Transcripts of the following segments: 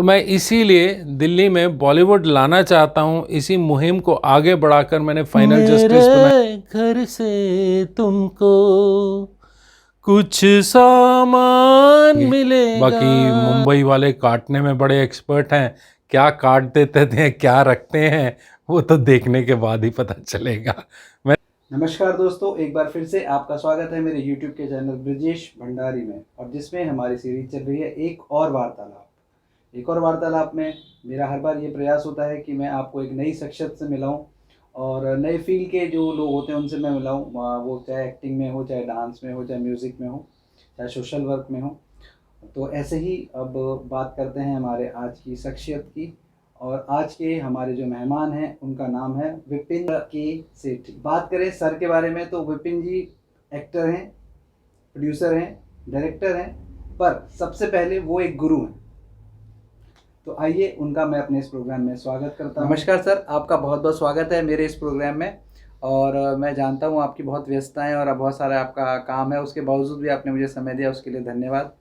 तो मैं इसीलिए दिल्ली में बॉलीवुड लाना चाहता हूँ। इसी मुहिम को आगे बढ़ाकर मैंने फाइनल जस्टिस बनाया। घर से तुमको कुछ सामान मिलेगा। बाकी मुंबई वाले काटने में बड़े एक्सपर्ट हैं, क्या काट देते थे क्या रखते हैं वो तो देखने के बाद ही पता चलेगा। नमस्कार दोस्तों, एक बार फिर से आपका स्वागत है मेरे YouTube के चैनल ब्रिजेश भंडारी में, और जिसमें हमारी सीरीज चल रही है एक और वार्तालाप में मेरा हर बार ये प्रयास होता है कि मैं आपको एक नई शख्सियत से मिलाऊं और नए फील्ड के जो लोग होते हैं उनसे मैं मिलाऊं, वो चाहे एक्टिंग में हो, चाहे डांस में हो, चाहे म्यूज़िक में हो, चाहे सोशल वर्क में हो। तो ऐसे ही अब बात करते हैं हमारे आज की शख्सियत की, और आज के हमारे जो मेहमान हैं उनका नाम है विपिन के सेठी। बात करें सर के बारे में तो विपिन जी एक्टर हैं, प्रोड्यूसर हैं, डायरेक्टर हैं, पर सबसे पहले वो एक गुरु हैं। तो आइए उनका मैं अपने इस प्रोग्राम में स्वागत करता हूँ। नमस्कार सर, आपका बहुत बहुत स्वागत है मेरे इस प्रोग्राम में। और मैं जानता हूँ आपकी बहुत व्यस्तताएं और बहुत सारा आपका काम है, उसके बावजूद भी आपने मुझे समय दिया, उसके लिए धन्यवाद।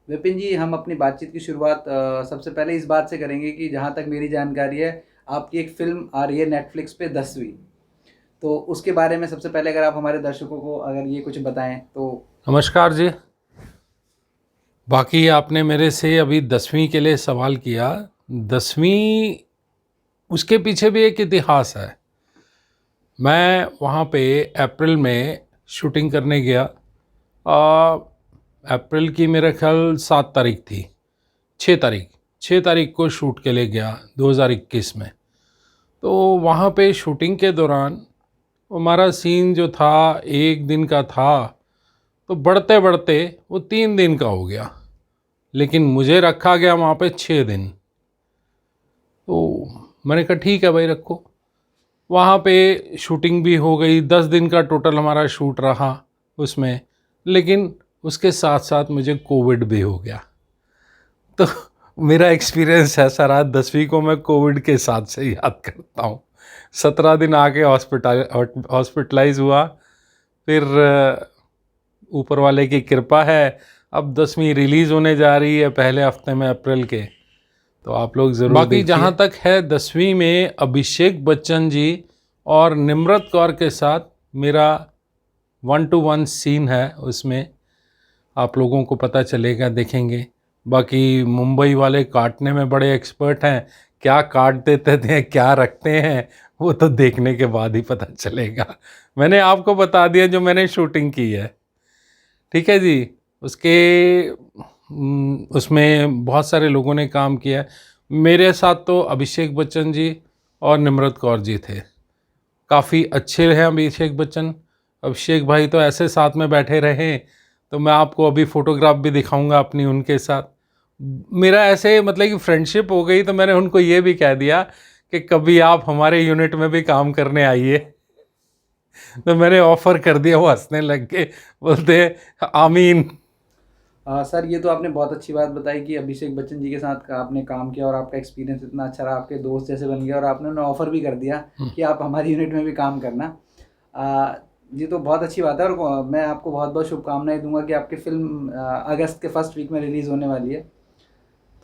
विपिन जी, हम अपनी बातचीत की शुरुआत सबसे पहले इस बात से करेंगे कि जहाँ तक मेरी जानकारी है आपकी एक फ़िल्म आ रही है नेटफ्लिक्स पे 10वीं, तो उसके बारे में सबसे पहले अगर आप हमारे दर्शकों को अगर ये कुछ बताएं तो। नमस्कार जी। बाकी आपने मेरे से अभी 10वीं के लिए सवाल किया। 10वीं, उसके पीछे भी एक इतिहास है। मैं वहाँ पे अप्रैल में शूटिंग करने गया। अप्रैल की मेरे ख्याल 7 तारीख थी, 6 तारीख को शूट के लिए गया 2021 में। तो वहाँ पे शूटिंग के दौरान हमारा सीन जो था 1 दिन का था, तो बढ़ते बढ़ते वो 3 दिन का हो गया, लेकिन मुझे रखा गया वहाँ पे 6 दिन। तो मैंने कहा ठीक है भाई रखो। वहाँ पे शूटिंग भी हो गई, 10 दिन का टोटल हमारा शूट रहा उसमें, लेकिन उसके साथ साथ मुझे कोविड भी हो गया। तो मेरा एक्सपीरियंस ऐसा रहा, 10वीं को मैं कोविड के साथ से याद करता हूँ। 17 दिन आके हॉस्पिटलाइज हुआ, फिर ऊपर वाले की कृपा है अब 10वीं रिलीज़ होने जा रही है पहले हफ्ते में अप्रैल के, तो आप लोग ज़रूर देखिए। बाकी जहाँ तक है 10वीं में अभिषेक बच्चन जी और निम्रत कौर के साथ मेरा 1-to-1 सीन है, उसमें आप लोगों को पता चलेगा, देखेंगे। बाकी मुंबई वाले काटने में बड़े एक्सपर्ट हैं, क्या काट देते थे क्या रखते हैं वो तो देखने के बाद ही पता चलेगा। मैंने आपको बता दिया जो मैंने शूटिंग की है, ठीक है जी। उसमें बहुत सारे लोगों ने काम किया। मेरे साथ तो अभिषेक बच्चन जी और निम्रत कौर जी थे, काफ़ी अच्छे हैं अभिषेक बच्चन। अभिषेक भाई तो ऐसे साथ में बैठे रहे, तो मैं आपको अभी फ़ोटोग्राफ भी दिखाऊंगा अपनी उनके साथ। मेरा ऐसे मतलब कि फ्रेंडशिप हो गई, तो मैंने उनको ये भी कह दिया कि कभी आप हमारे यूनिट में भी काम करने आइए। तो मैंने ऑफ़र कर दिया, वो हंसने लग के बोलते आमीन। सर, ये तो आपने बहुत अच्छी बात बताई कि अभिषेक बच्चन जी के साथ आपने काम किया और आपका एक्सपीरियंस इतना अच्छा रहा, आपके दोस्त जैसे बन गया, और आपने उन्हें ऑफ़र भी कर दिया कि आप हमारी यूनिट में भी काम करना। ये तो बहुत अच्छी बात है, और मैं आपको बहुत बहुत शुभकामनाएं दूंगा कि आपकी फ़िल्म अगस्त के फर्स्ट वीक में रिलीज़ होने वाली है।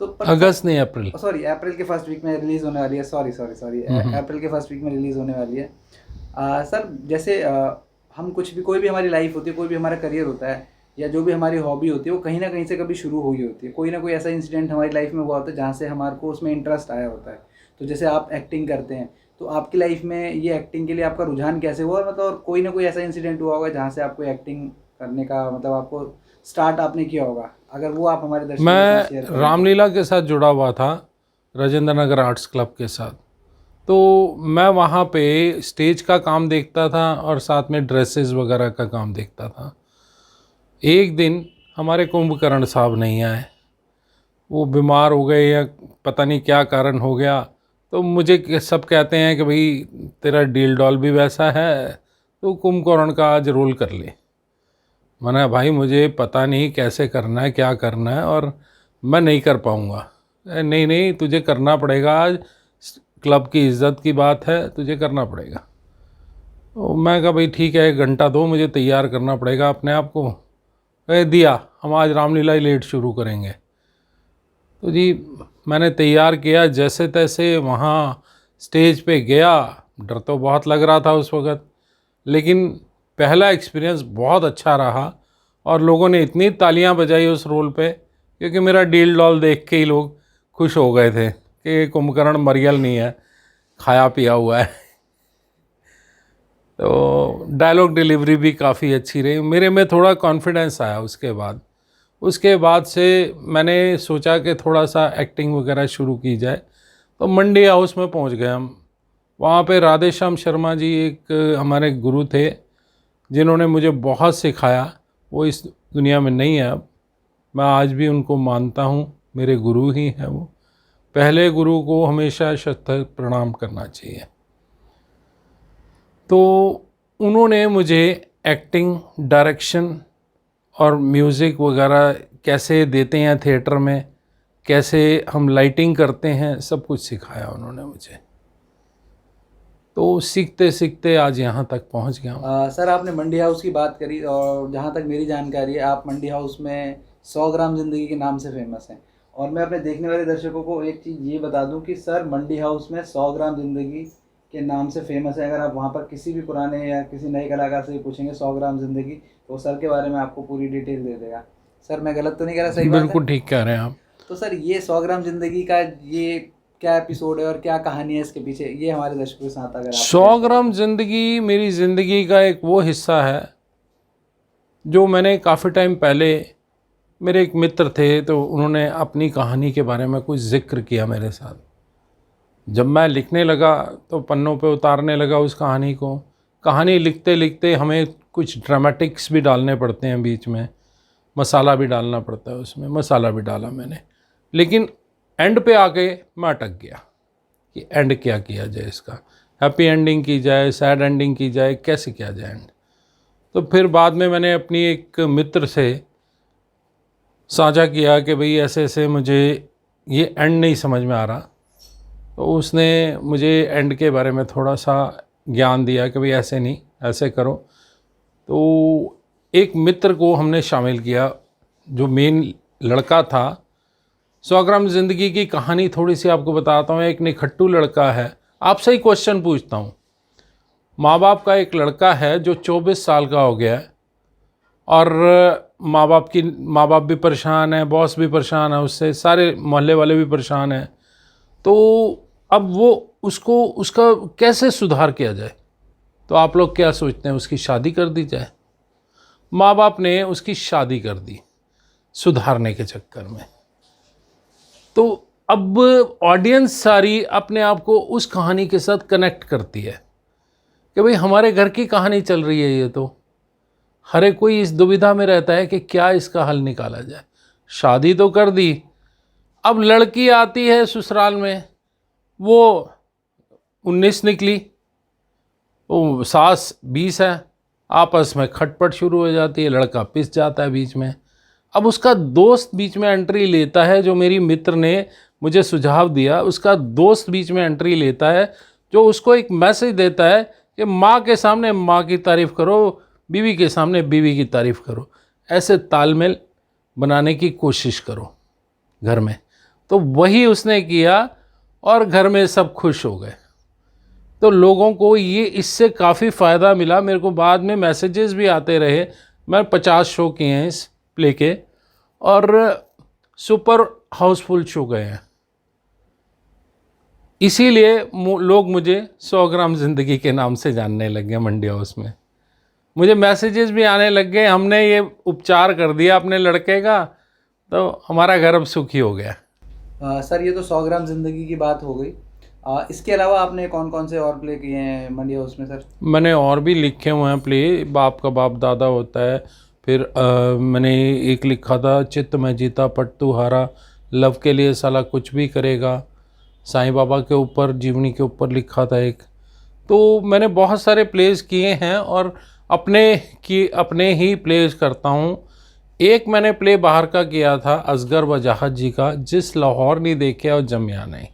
तो अगस्त नहीं, अप्रैल, सॉरी अप्रैल के फर्स्ट वीक में रिलीज़ होने वाली है, सॉरी अप्रैल के फर्स्ट वीक में रिलीज़ होने वाली है। सर, जैसे हम कोई भी हमारी लाइफ होती है, कोई भी हमारा करियर होता है, या जो भी हमारी हॉबी होती है, वो कहीं ना कहीं से कभी शुरू हुई होती है। कोई ना कोई ऐसा इंसिडेंट हमारी लाइफ में हुआ होता है जहाँ से हमारे को उसमें इंटरेस्ट आया होता है। तो जैसे आप एक्टिंग करते हैं, तो आपकी लाइफ में ये एक्टिंग के लिए आपका रुझान कैसे हुआ, मतलब और कोई ना कोई ऐसा इंसिडेंट हुआ होगा जहाँ से आपको एक्टिंग करने का मतलब आपको स्टार्ट आपने किया होगा, अगर वो आप हमारे दर्शकों के साथ शेयर मैं करें। रामलीला के साथ जुड़ा हुआ था, राजेंद्र नगर आर्ट्स क्लब के साथ। तो मैं वहाँ पे स्टेज का काम देखता था और साथ में ड्रेसेस वगैरह का काम देखता था। एक दिन हमारे कुंभकर्ण साहब नहीं आए, वो बीमार हो गए या पता नहीं क्या कारण हो गया। तो मुझे सब कहते हैं कि भाई तेरा डील डॉल भी वैसा है, तो कुंभकर्ण का आज रोल कर ले। मैंने भाई मुझे पता नहीं कैसे करना है, क्या करना है, और मैं नहीं कर पाऊँगा। नहीं नहीं, तुझे करना पड़ेगा, आज क्लब की इज़्ज़त की बात है, तुझे करना पड़ेगा। तो मैं कहा भाई ठीक है, 1 घंटा दो, मुझे तैयार करना पड़ेगा अपने आप को। दिया, हम आज रामलीला ही लेट शुरू करेंगे। तो जी मैंने तैयार किया, जैसे तैसे वहाँ स्टेज पे गया। डर तो बहुत लग रहा था उस वक़्त, लेकिन पहला एक्सपीरियंस बहुत अच्छा रहा और लोगों ने इतनी तालियां बजाई उस रोल पे, क्योंकि मेरा डील डॉल देख के ही लोग खुश हो गए थे कि कुंभकर्ण मरियल नहीं है, खाया पिया हुआ है। तो डायलॉग डिलीवरी भी काफ़ी अच्छी रही, मेरे में थोड़ा कॉन्फिडेंस आया। उसके बाद से मैंने सोचा कि थोड़ा सा एक्टिंग वगैरह शुरू की जाए, तो मंडी हाउस में पहुंच गए हम। वहाँ पे राधेश्याम शर्मा जी एक हमारे गुरु थे, जिन्होंने मुझे बहुत सिखाया। वो इस दुनिया में नहीं है अब, मैं आज भी उनको मानता हूँ, मेरे गुरु ही हैं वो। पहले गुरु को हमेशा शत प्रणाम करना चाहिए। तो उन्होंने मुझे एक्टिंग, डायरेक्शन और म्यूज़िक वगैरह कैसे देते हैं थिएटर में, कैसे हम लाइटिंग करते हैं, सब कुछ सिखाया उन्होंने मुझे। तो सीखते सीखते आज यहाँ तक पहुँच गया हूँ। सर आपने मंडी हाउस की बात करी, और जहाँ तक मेरी जानकारी है आप मंडी हाउस में 100 ग्राम ज़िंदगी के नाम से फेमस हैं। और मैं अपने देखने वाले दर्शकों को एक चीज़ ये बता दूं कि सर मंडी हाउस में 100 ग्राम ज़िंदगी के नाम से फेमस है। अगर आप वहाँ पर किसी भी पुराने या किसी नए कलाकार से भी पूछेंगे 100 ग्राम ज़िंदगी, तो सर के बारे में आपको पूरी डिटेल दे देगा। सर मैं गलत तो नहीं कह रहा, सही बात है? बिल्कुल ठीक कह रहे हैं आप। तो सर ये 100 ग्राम ज़िंदगी का ये क्या एपिसोड है और क्या कहानी है इसके पीछे, ये हमारे दर्शकों के साथ अगर आप 100 ग्राम ज़िंदगी मेरी ज़िंदगी का एक वो हिस्सा है जो मैंने काफ़ी टाइम पहले, मेरे एक मित्र थे तो उन्होंने अपनी कहानी के बारे में कुछ जिक्र किया मेरे साथ। जब मैं लिखने लगा तो पन्नों पे उतारने लगा उस कहानी को। कहानी लिखते लिखते हमें कुछ ड्रामेटिक्स भी डालने पड़ते हैं बीच में, मसाला भी डालना पड़ता है उसमें, मसाला भी डाला मैंने। लेकिन एंड पे आके मैं अटक गया कि एंड क्या किया जाए इसका, हैप्पी एंडिंग की जाए, सैड एंडिंग की जाए, कैसे किया जाए एंड। तो फिर बाद में मैंने अपनी एक मित्र से साझा किया कि भाई ऐसे ऐसे मुझे ये एंड नहीं समझ में आ रहा। तो उसने मुझे एंड के बारे में थोड़ा सा ज्ञान दिया कि भाई ऐसे नहीं, ऐसे करो। तो एक मित्र को हमने शामिल किया जो मेन लड़का था। 100 ग्राम ज़िंदगी की कहानी थोड़ी सी आपको बताता हूँ। एक निखट्टू लड़का है, आपसे ही क्वेश्चन पूछता हूँ। माँ बाप का एक लड़का है जो 24 साल का हो गया है और माँ बाप भी परेशान है, बॉस भी परेशान है उससे, सारे मोहल्ले वाले भी परेशान हैं। तो अब वो उसका कैसे सुधार किया जाए? तो आप लोग क्या सोचते हैं, उसकी शादी कर दी जाए? माँ बाप ने उसकी शादी कर दी सुधारने के चक्कर में। तो अब ऑडियंस सारी अपने आप को उस कहानी के साथ कनेक्ट करती है कि भाई हमारे घर की कहानी चल रही है ये। तो हर एक कोई इस दुविधा में रहता है कि क्या इसका हल निकाला जाए। शादी तो कर दी, अब लड़की आती है ससुराल में, वो 19 निकली, वो सास 20 है, आपस में खटपट शुरू हो जाती है, लड़का पिस जाता है बीच में। अब उसका दोस्त बीच में एंट्री लेता है, जो मेरी मित्र ने मुझे सुझाव दिया, उसका दोस्त बीच में एंट्री लेता है, जो उसको एक मैसेज देता है कि माँ के सामने माँ की तारीफ़ करो, बीवी के सामने बीवी की तारीफ़ करो, ऐसे तालमेल बनाने की कोशिश करो घर में। तो वही उसने किया और घर में सब खुश हो गए। तो लोगों को ये इससे काफ़ी फ़ायदा मिला। मेरे को बाद में मैसेजेस भी आते रहे। मैं 50 शो किए हैं इस प्ले के और सुपर हाउसफुल शो गए हैं। इसीलिए लोग मुझे 100 ग्राम ज़िंदगी के नाम से जानने लग गए मंडी हाउस में। मुझे मैसेजेस भी आने लग गए, हमने ये उपचार कर दिया अपने लड़के का, तो हमारा घर अब सुखी हो गया। सर ये तो 100 ग्राम ज़िंदगी की बात हो गई। इसके अलावा आपने कौन कौन से और प्ले किए हैं मंडी हाउस में सर? मैंने और भी लिखे हुए हैं प्ले। बाप का बाप दादा होता है, फिर मैंने एक लिखा था चित्त में जीता पट तू हारा, लव के लिए साला कुछ भी करेगा, साईं बाबा के ऊपर, जीवनी के ऊपर लिखा था एक। तो मैंने बहुत सारे प्लेस किए हैं और अपने ही प्लेस करता हूँ। एक मैंने प्ले बाहर का किया था असगर वजाहत जी का, जिस लाहौर नहीं देखे और जमिया नहीं,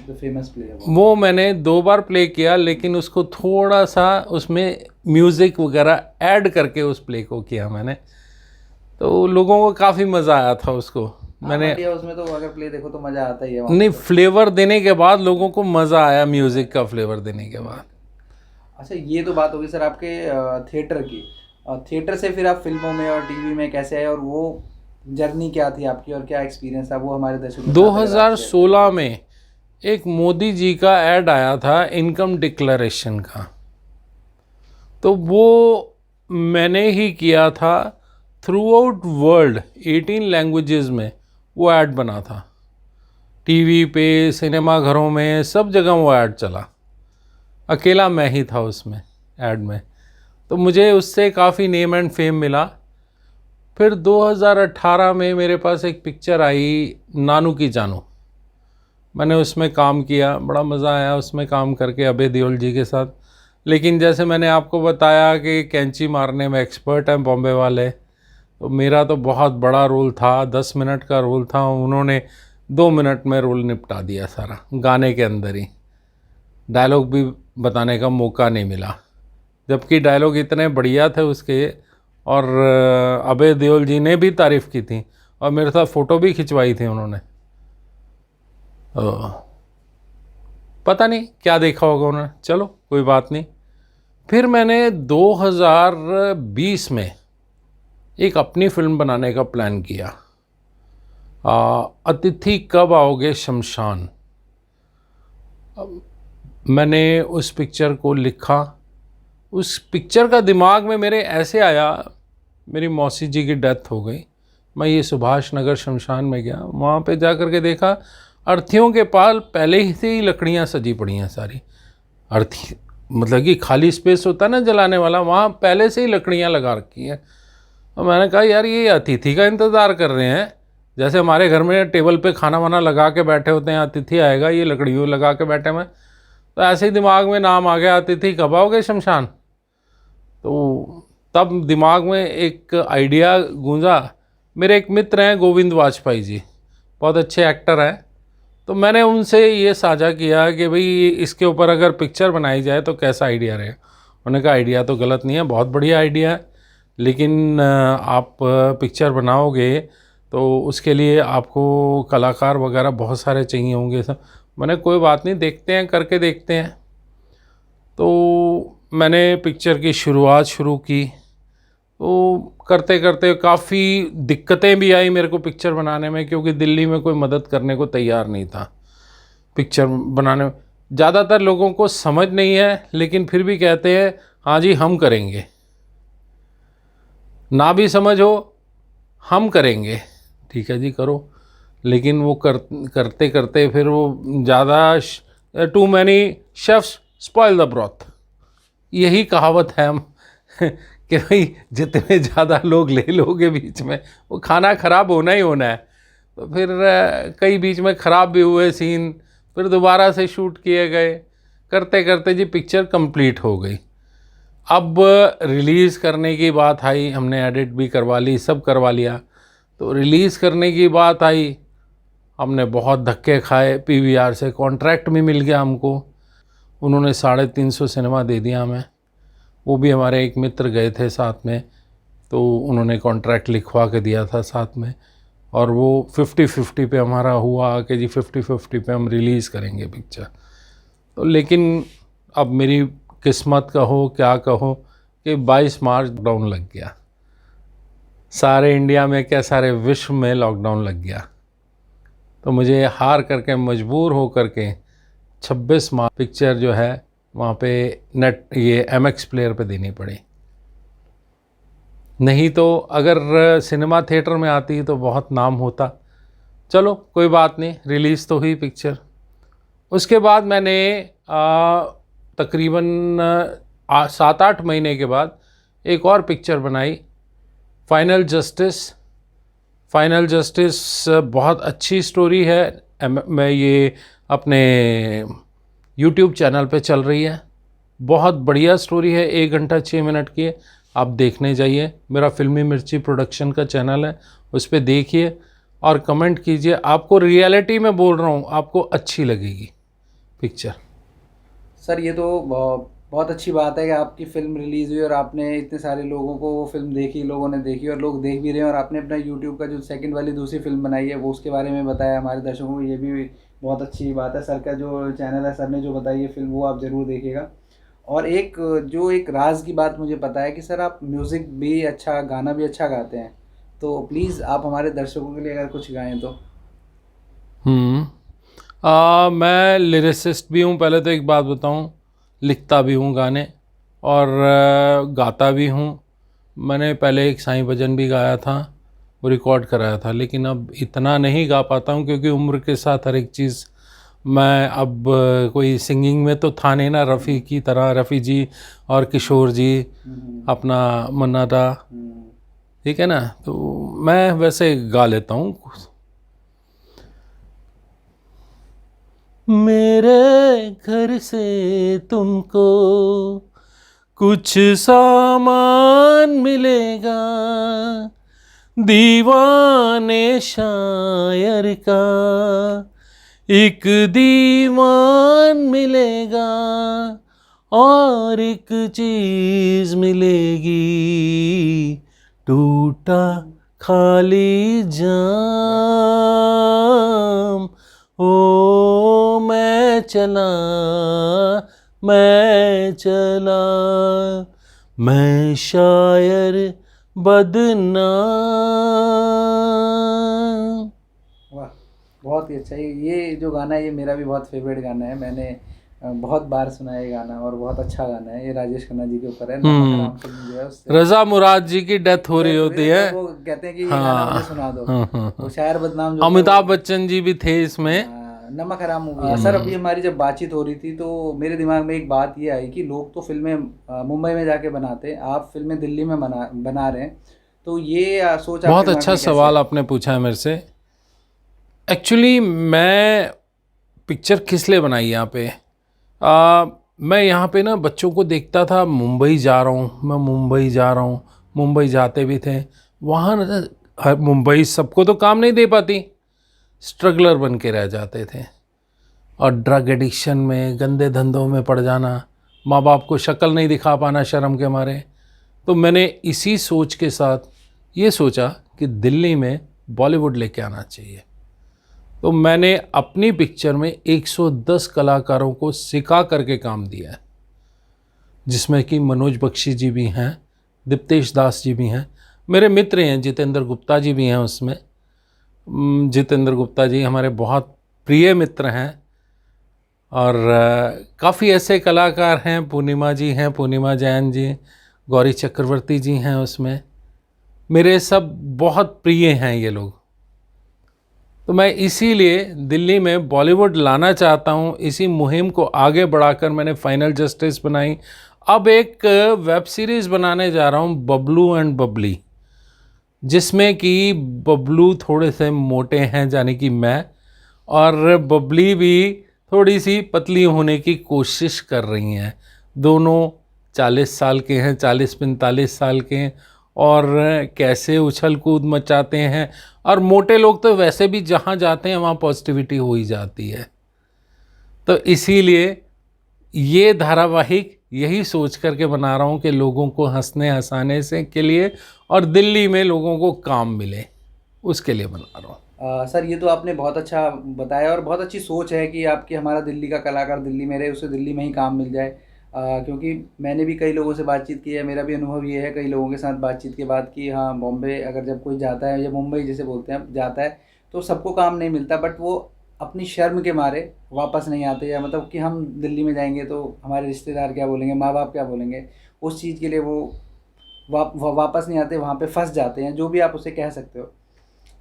तो फेमस प्ले है वो मैंने 2 बार प्ले किया, लेकिन उसको थोड़ा सा उसमें म्यूज़िक वगैरह ऐड करके उस प्ले को किया मैंने। तो लोगों को काफ़ी मज़ा आया था उसको मैंने इंडिया उसमें तो अगर प्ले देखो तो मज़ा आता ही है वहाँ नहीं, पे। फ्लेवर देने के बाद लोगों को मज़ा आया, म्यूज़िक का फ्लेवर देने के बाद। अच्छा, ये तो बात होगी सर आपके थिएटर की। थिएटर से फिर आप फिल्मों में और टीवी में कैसे आए, और वो जर्नी क्या थी आपकी और क्या एक्सपीरियंस था, वो हमारे दर्शकों के साथ अगर आप share 2016 में एक मोदी जी का ऐड आया था इनकम डिक्लेरेशन का, तो वो मैंने ही किया था। थ्रू आउट वर्ल्ड 18 लैंग्वेजेस में वो ऐड बना था, टीवी पे, सिनेमा घरों में, सब जगह वो ऐड चला। अकेला मैं ही था उसमें ऐड में, तो मुझे उससे काफ़ी नेम एंड फेम मिला। फिर 2018 में मेरे पास एक पिक्चर आई नानू की जानू, मैंने उसमें काम किया, बड़ा मज़ा आया उसमें काम करके अभय देओल जी के साथ। लेकिन जैसे मैंने आपको बताया कि कैंची मारने में एक्सपर्ट हैं बॉम्बे वाले, तो मेरा तो बहुत बड़ा रोल था, 10 मिनट का रोल था, उन्होंने 2 मिनट में रोल निपटा दिया सारा, गाने के अंदर ही। डायलॉग भी बताने का मौका नहीं मिला, जबकि डायलॉग इतने बढ़िया थे उसके, और अभय देओल जी ने भी तारीफ़ की थी और मेरे साथ फ़ोटो भी खिंचवाई थी उन्होंने। पता नहीं क्या देखा होगा उन्होंने, चलो कोई बात नहीं। फिर मैंने 2020 में एक अपनी फिल्म बनाने का प्लान किया, अतिथि कब आओगे शमशान। मैंने उस पिक्चर को लिखा, उस पिक्चर का दिमाग में मेरे ऐसे आया, मेरी मौसी जी की डेथ हो गई, मैं ये सुभाष नगर शमशान में गया, वहाँ पे जा कर के देखा अर्थियों के पाल पहले ही से ही लकड़ियाँ सजी पड़ी हैं सारी। अर्थी मतलब कि खाली स्पेस होता है ना जलाने वाला, वहाँ पहले से ही लकड़ियाँ लगा रखी हैं। और मैंने कहा यार ये अतिथि का इंतज़ार कर रहे हैं, जैसे हमारे घर में टेबल पे खाना वाना लगा के बैठे होते हैं, अतिथि आएगा, ये लकड़ियों लगा के बैठे मैं। तो ऐसे ही दिमाग में नाम आ गया, अतिथि कब आओगे शमशान। तो तब दिमाग में एक आइडिया गूंजा। मेरे एक मित्र हैं गोविंद वाजपेयी जी, बहुत अच्छे एक्टर हैं, तो मैंने उनसे ये साझा किया कि भाई इसके ऊपर अगर पिक्चर बनाई जाए तो कैसा आइडिया रहेगा। उन्होंने कहा आइडिया तो गलत नहीं है, बहुत बढ़िया आइडिया है, लेकिन आप पिक्चर बनाओगे तो उसके लिए आपको कलाकार वगैरह बहुत सारे चाहिए होंगे सब। मैंने कोई बात नहीं, देखते हैं, करके देखते हैं। तो मैंने पिक्चर की शुरुआत शुरू की, तो करते करते काफ़ी दिक्कतें भी आई मेरे को पिक्चर बनाने में, क्योंकि दिल्ली में कोई मदद करने को तैयार नहीं था पिक्चर बनाने में। ज़्यादातर लोगों को समझ नहीं है, लेकिन फिर भी कहते हैं हाँ जी हम करेंगे, ना भी समझ हो हम करेंगे, ठीक है जी करो। लेकिन वो करते करते फिर वो ज़्यादा too many chefs spoil the broth, यही कहावत है हम कि भाई जितने ज़्यादा लोग ले लोगे बीच में वो खाना ख़राब होना ही होना है। तो फिर कई बीच में ख़राब भी हुए सीन, फिर दोबारा से शूट किए गए, करते करते जी पिक्चर कंप्लीट हो गई। अब रिलीज़ करने की बात आई, हमने एडिट भी करवा ली, सब करवा लिया। तो रिलीज़ करने की बात आई, हमने बहुत धक्के खाए, पीवीआर से कॉन्ट्रैक्ट भी मिल गया हमको, उन्होंने 350 सिनेमा दे दिया हमें। वो भी हमारे एक मित्र गए थे साथ में, तो उन्होंने कॉन्ट्रैक्ट लिखवा के दिया था साथ में, और वो 50-50 पे हमारा हुआ कि जी 50-50 पे हम रिलीज़ करेंगे पिक्चर। तो लेकिन अब मेरी किस्मत कहो क्या कहो कि 22 मार्च लॉकडाउन लग गया, सारे इंडिया में क्या सारे विश्व में लॉकडाउन लग गया। तो मुझे हार करके मजबूर हो करके 26 मार्च पिक्चर जो है वहाँ पे नेट ये MX प्लेयर पे देनी पड़ी। नहीं तो अगर सिनेमा थिएटर में आती तो बहुत नाम होता। चलो कोई बात नहीं, रिलीज़ तो हुई पिक्चर। उसके बाद मैंने तकरीबन 7-8 महीने के बाद एक और पिक्चर बनाई, फाइनल जस्टिस। फाइनल जस्टिस बहुत अच्छी स्टोरी है, मैं ये अपने YouTube चैनल पे चल रही है, बहुत बढ़िया स्टोरी है, 1 घंटा 6 मिनट की है, आप देखने जाइए। मेरा फिल्मी मिर्ची प्रोडक्शन का चैनल है, उस पर देखिए और कमेंट कीजिए। आपको रियलिटी में बोल रहा हूँ, आपको अच्छी लगेगी पिक्चर। सर ये तो बहुत अच्छी बात है कि आपकी फ़िल्म रिलीज़ हुई और आपने इतने सारे लोगों को वो फ़िल्म देखी, लोगों ने देखी और लोग देख भी रहे हैं, और आपने अपना यूट्यूब का जो सेकंड वाली दूसरी फ़िल्म बनाई है वो उसके बारे में बताया हमारे दर्शकों को, ये भी बहुत अच्छी बात है। सर का जो चैनल है, सर ने जो बताई है फ़िल्म, वो आप ज़रूर देखिएगा। और एक राज की बात मुझे पता है कि सर आप म्यूज़िक भी अच्छा, गाना भी अच्छा गाते हैं, तो प्लीज़ आप हमारे दर्शकों के लिए अगर कुछ गाएं तो। मैं लिरिसिस्ट भी हूँ, पहले तो एक बात बताऊँ, लिखता भी हूँ गाने और गाता भी हूँ। मैंने पहले एक साईं भजन भी गाया था, वो रिकॉर्ड कराया था, लेकिन अब इतना नहीं गा पाता हूँ क्योंकि उम्र के साथ हर एक चीज़, मैं अब कोई सिंगिंग में तो था नहीं ना, रफ़ी की तरह, रफ़ी जी और किशोर जी, अपना मन्ना दा, ठीक है ना, तो मैं वैसे गा लेता हूँ। मेरे घर से तुमको कुछ सामान मिलेगा, दीवाने शायर का एक दीवान मिलेगा, और एक चीज़ मिलेगी, टूटा खाली जाम। ओ मैं चला, मैं शायर बदनाम। वाह, बहुत ही अच्छा। ये जो गाना है ये मेरा भी बहुत फेवरेट गाना है, मैंने बहुत बार सुना है ये गाना, और बहुत अच्छा गाना है। ये राजेश खन्ना जी के ऊपर है, नमक हराम फिल्म जो है उससे रज़ा मुराद जी की डेथ हो रही होती है, वो कहते हैं कि ये गाना मुझे हाँ सुना दो। हाँ हाँ वो हाँ। शायर बदनाम जो था अमिताभ वो, बच्चन जी भी थे इसमें। नमक हराम मूवी है। सर अभी हमारी जब बातचीत हो रही थी तो मेरे दिमाग में एक बात ये आई कि लोग तो फिल्में मुंबई में जाके बनाते हैं, आप फिल्में दिल्ली में बना रहे हैं, तो ये सोच आपके बहुत दिमाग अच्छा में कैसे सवाल है? आपने पूछा है मेरे से। एक्चुअली मैं पिक्चर किस लिए बनाई यहाँ पे, मैं यहाँ पे ना बच्चों को देखता था, मुंबई जा रहा हूँ, मैं मुंबई जा रहा हूँ, मुंबई जाते भी थे। वहाँ ना मुंबई सबको तो काम नहीं दे पाती, स्ट्रगलर बन के रह जाते थे, और ड्रग एडिक्शन में, गंदे धंधों में पड़ जाना, माँ बाप को शक्ल नहीं दिखा पाना शर्म के मारे। तो मैंने इसी सोच के साथ ये सोचा कि दिल्ली में बॉलीवुड लेके आना चाहिए। तो मैंने अपनी पिक्चर में 110 कलाकारों को सिखा करके काम दिया है, जिसमें कि मनोज बख्शी जी भी हैं, दीप्तेश दास जी भी हैं, मेरे मित्र हैं, जितेंद्र गुप्ता जी भी हैं उसमें। जितेंद्र गुप्ता जी हमारे बहुत प्रिय मित्र हैं, और काफ़ी ऐसे कलाकार हैं, पूर्णिमा जी हैं, पूर्णिमा जैन जी, गौरी चक्रवर्ती जी हैं उसमें, मेरे सब बहुत प्रिय हैं ये लोग। तो मैं इसीलिए दिल्ली में बॉलीवुड लाना चाहता हूँ। इसी मुहिम को आगे बढ़ाकर मैंने फाइनल जस्टिस बनाई। अब एक वेब सीरीज़ बनाने जा रहा हूँ, बबलू एंड बबली, जिसमें कि बबलू थोड़े से मोटे हैं, यानी कि मैं, और बबली भी थोड़ी सी पतली होने की कोशिश कर रही हैं। दोनों 40 साल के हैं, 40-45 साल के हैं, और कैसे उछल कूद मचाते हैं। और मोटे लोग तो वैसे भी जहाँ जाते हैं वहाँ पॉजिटिविटी हो ही जाती है। तो इसीलिए ये धारावाहिक यही सोच करके बना रहा हूँ कि लोगों को हंसने हंसाने से के लिए, और दिल्ली में लोगों को काम मिले, उसके लिए बना रहा हूँ। सर ये तो आपने बहुत अच्छा बताया, और बहुत अच्छी सोच है कि आपकी, हमारा दिल्ली का कलाकार दिल्ली में रहे, उसे दिल्ली में ही काम मिल जाए। क्योंकि मैंने भी कई लोगों से बातचीत की है, मेरा भी अनुभव ये है कई लोगों के साथ बातचीत के बाद कि हाँ, बॉम्बे अगर जब कोई जाता है, या मुंबई जैसे बोलते हैं जाता है, तो सबको काम नहीं मिलता, बट वो अपनी शर्म के मारे वापस नहीं आते, या मतलब कि हम दिल्ली में जाएंगे तो हमारे रिश्तेदार क्या बोलेंगे, माँ बाप क्या बोलेंगे, उस चीज़ के लिए वो वापस नहीं आते, वहाँ पे फंस जाते हैं, जो भी आप उसे कह सकते हो।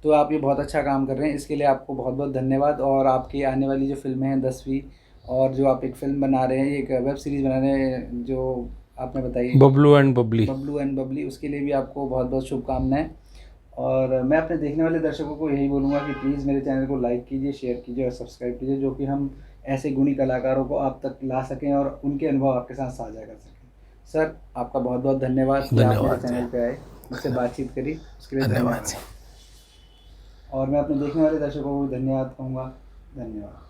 तो आप ये बहुत अच्छा काम कर रहे हैं, इसके लिए आपको बहुत बहुत धन्यवाद। और आपकी आने वाली जो फिल्में हैं 10वीं, और जो आप एक फ़िल्म बना रहे हैं, एक वेब सीरीज़ बना रहे हैं जो आपने बताई, बबलू एंड बबली। बबलू एंड बबली, उसके लिए भी आपको बहुत बहुत शुभकामनाएं। और मैं अपने देखने वाले दर्शकों को यही बोलूँगा कि प्लीज़ मेरे चैनल को लाइक कीजिए, शेयर कीजिए और सब्सक्राइब कीजिए, जो कि हम ऐसे गुणी कलाकारों को आप तक ला सकें और उनके अनुभव आपके साथ साझा कर सकें। सर आपका बहुत बहुत धन्यवाद कि आप मेरे चैनल पे आए, मुझसे बातचीत करी, उसके लिए धन्यवाद। और मैं अपने देखने वाले दर्शकों को भी धन्यवाद कहूँगा। धन्यवाद।